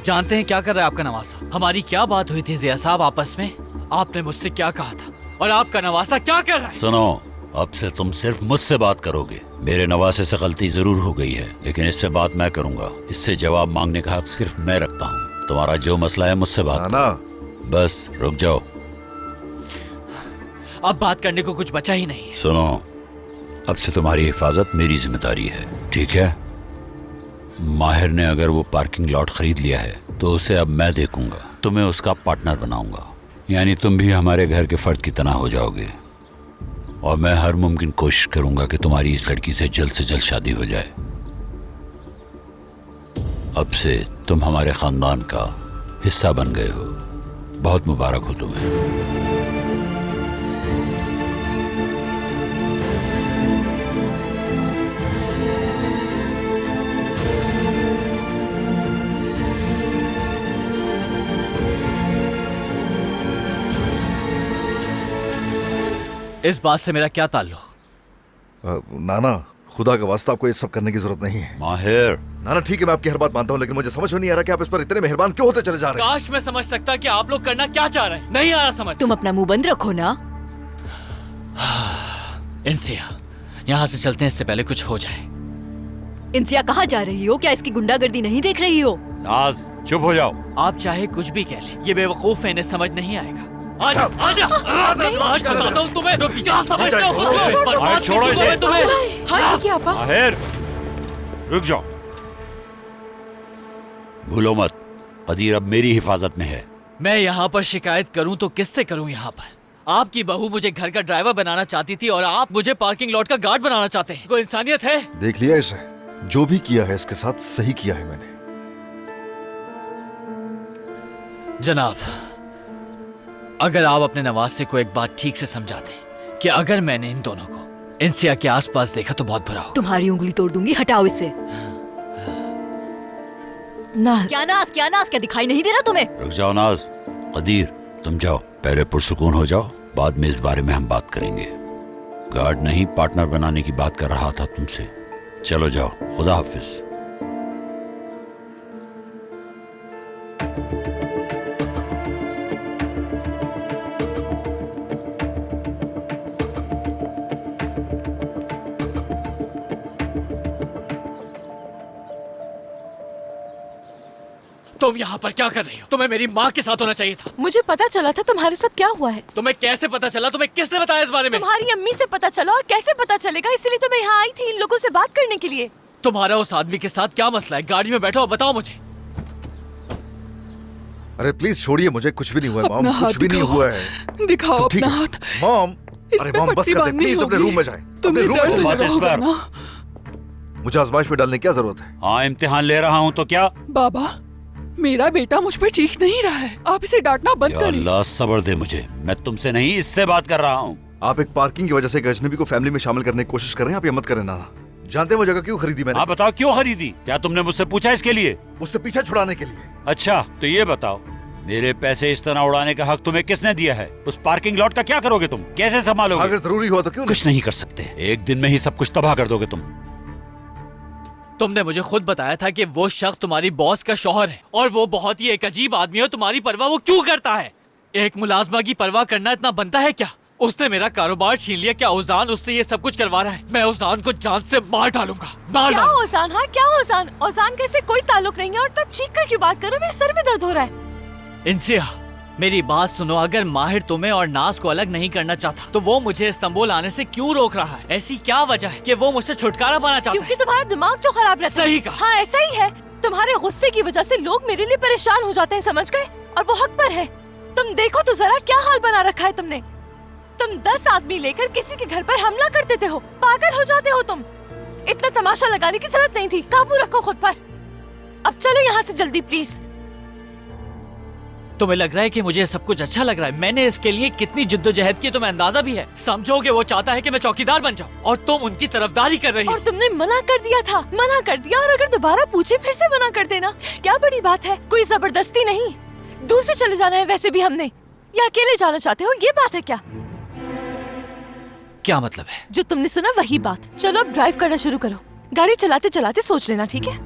जानते हैं क्या कर रहा है आपका नवासा? हमारी क्या बात हुई थी जिया साहब आपस में? आपने मुझसे क्या कहा था और आपका नवासा क्या कर रहा है? सुनो, अब से तुम सिर्फ मुझसे बात करोगे। मेरे नवासे से गलती जरूर हो गई है, लेकिन इससे बात मैं करूंगा। इससे जवाब मांगने का हक सिर्फ मैं रखता हूँ। तुम्हारा जो मसला है मुझसे बात करो। बस रुक जाओ। अब बात करने को कुछ बचा ही नहीं है। सुनो, अब से तुम्हारी हिफाजत मेरी जिम्मेदारी है, ठीक है? माहिर ने अगर वो पार्किंग लॉट खरीद लिया है तो उसे अब मैं देखूंगा। तुम्हें उसका पार्टनर बनाऊंगा, यानी तुम भी हमारे घर के फर्द की तरह हो जाओगे। और मैं हर मुमकिन कोशिश करूंगा कि तुम्हारी इस लड़की से जल्द शादी हो जाए। अब से तुम हमारे खानदान का हिस्सा बन गए हो। बहुत मुबारक हो तुम्हें। इस बात से मेरा क्या ताल्लुक? नाना, खुदा का वास्ता आपको ये सब करने की जरूरत नहीं है। माहिर। नाना ठीक है, मैं आपकी हर बात मानता हूँ, लेकिन मुझे समझ में नहीं आ रहा कि आप इस पर इतने मेहरबान क्यों होते चले जा रहे हैं। काश मैं समझ सकता कि आप लोग करना क्या चाह रहे हैं। नहीं आ रहा समझ। तुम अपना मुंह बंद रखो ना। इंसिया, यहाँ से चलते हैं इससे पहले कुछ हो जाए। इंसिया कहाँ जा रही हो? क्या इसकी गुंडागर्दी नहीं देख रही हो? नाज, चुप हो जाओ। आप चाहे कुछ भी कह लें, ये बेवकूफ है, इन्हें समझ नहीं आएगा। आजा, आजा, आज बताता हूँ तुम्हें। क्या समझते हो खुद को? बर्बाद छोड़ो कर दूंगा इसे। मैं तुम्हें। हाँ ठीक है आपा। माहिर, रुक जाओ। भूलो मत, कदीर अब मेरी हिफाजत में है। मैं यहाँ पर शिकायत करूँ तो किससे करूँ? यहाँ पर आपकी बहू मुझे घर का ड्राइवर बनाना चाहती थी और आप मुझे पार्किंग लॉट का गार्ड बनाना चाहते हैं। कोई इंसानियत है? देख लिया इसे, जो भी किया है इसके साथ सही किया है मैंने। जनाब, अगर आप अपने नवासे को एक बात ठीक से समझा दें कि अगर मैंने इन दोनों को इंसिया के आसपास देखा तो बहुत बुरा होगा। तुम्हारी उंगली तोड़ दूंगी, हटाओ इससे। नाज। क्या नाज, क्या दिखाई नहीं दे रहा तुम्हें? रुक जाओ नाज। कदीर, तुम जाओ, पहले पुरसुकून हो जाओ, बाद में इस बारे में हम बात करेंगे। गार्ड नहीं, पार्टनर बनाने की बात कर रहा था तुमसे। चलो जाओ, खुदा हाफिज। तुम यहाँ पर क्या कर रही हो? तुम्हें मेरी माँ के साथ होना चाहिए था। मुझे पता चला था तुम्हारे साथ क्या हुआ है। तुम्हें कैसे पता चला? तुम्हें किसने बताया इस बारे में? तुम्हारी अम्मी से पता चला। और कैसे पता चलेगा? इसलिए तो मैं यहाँ आई थी इन लोगों से बात करने के लिए। तुम्हारा उस आदमी के साथ क्या मसला है? गाड़ी में बैठो और बताओ मुझे। अरे प्लीज छोड़िए, मुझे कुछ भी नहीं हुआ है मॉम, कुछ भी नहीं हुआ है। दिखाओ अपना हाथ। मॉम, अरे मॉम बस कर दे प्लीज, अपने रूम में जाए। अपने रूम में जाए। मुझे आजमाइश में डालने की क्या जरूरत है? हाँ, इम्तिहान ले रहा हूँ तो क्या? बाबा, मेरा बेटा मुझ पर चीख नहीं रहा है, आप इसे डांटना बंद करें। अल्लाह सब्र दे मुझे, मैं तुमसे नहीं इससे बात कर रहा हूँ। आप एक पार्किंग की वजह से एक अजनबी को फैमिली में शामिल करने की कोशिश कर रहे हैं। आप ये मत करें नाना। जानते हैं वो जगह क्यों खरीदी मैंने? हाँ बताओ, क्यों खरीदी? क्या तुमने मुझसे पूछा इसके लिए? उससे पीछा छुड़ाने के लिए। अच्छा, तो ये बताओ, मेरे पैसे इस तरह उड़ाने का हक तुम्हें किसने दिया है? उस पार्किंग लॉट का क्या करोगे तुम? कैसे संभालोगे? अगर जरूरी हुआ तो क्यों कुछ नहीं कर सकते, एक दिन में ही सब कुछ तबाह कर दोगे तुम। तुमने मुझे खुद बताया था कि वो शख्स तुम्हारी बॉस का शौहर है और वो बहुत ही एक अजीब आदमी है। तुम्हारी परवाह वो क्यों करता है? एक मुलाजमा की परवाह करना इतना बनता है क्या? उसने मेरा कारोबार छीन लिया। क्या ओजान उससे ये सब कुछ करवा रहा है? मैं ओजान को जान से मार डालूंगा। क्या ओजान? हाँ क्या ओजान? ओजान कैसे? कोई ताल्लुक नहीं है। और तब चीख कर की बात करो, मेरे सर में दर्द हो रहा है। इंसिया, मेरी बात सुनो। अगर माहिर तुम्हें और नाज को अलग नहीं करना चाहता तो वो मुझे इस्तांबुल आने से क्यों रोक रहा है? ऐसी क्या वजह है कि वो मुझसे छुटकारा पाना चाहता है? क्योंकि तुम्हारा दिमाग जो खराब रहता है। सही कहा। हाँ ऐसा ही है। तुम्हारे गुस्से की वजह से लोग मेरे लिए परेशान हो जाते हैं, समझ गए? और वो हक पर है। तुम देखो तो जरा क्या हाल बना रखा है तुमने। तुम 10 आदमी लेकर किसी के घर पर हमला कर देते हो। पागल हो जाते हो तुम। इतना तमाशा लगाने की जरूरत नहीं थी। काबू रखो खुद पर। अब चलो यहाँ से जल्दी प्लीज। तुम्हें लग रहा है कि मुझे सब कुछ अच्छा लग रहा है? मैंने इसके लिए कितनी जिद्दोजहद की तुम्हें अंदाजा भी है। समझो कि वो चाहता है कि मैं चौकीदार बन जाऊं और तुम उनकी तरफदारी कर रही हो। और तुमने मना कर दिया था। मना कर दिया, और अगर दोबारा पूछे फिर से मना कर देना। क्या बड़ी बात है? कोई जबरदस्ती नहीं। दूर से चले जाना है वैसे भी हमने, या अकेले जाना चाहते हो? ये बात है क्या? क्या मतलब है? जो तुमने सुना वही बात। चलो अब ड्राइव करना शुरू करो। गाड़ी चलाते चलाते सोच लेना, ठीक है?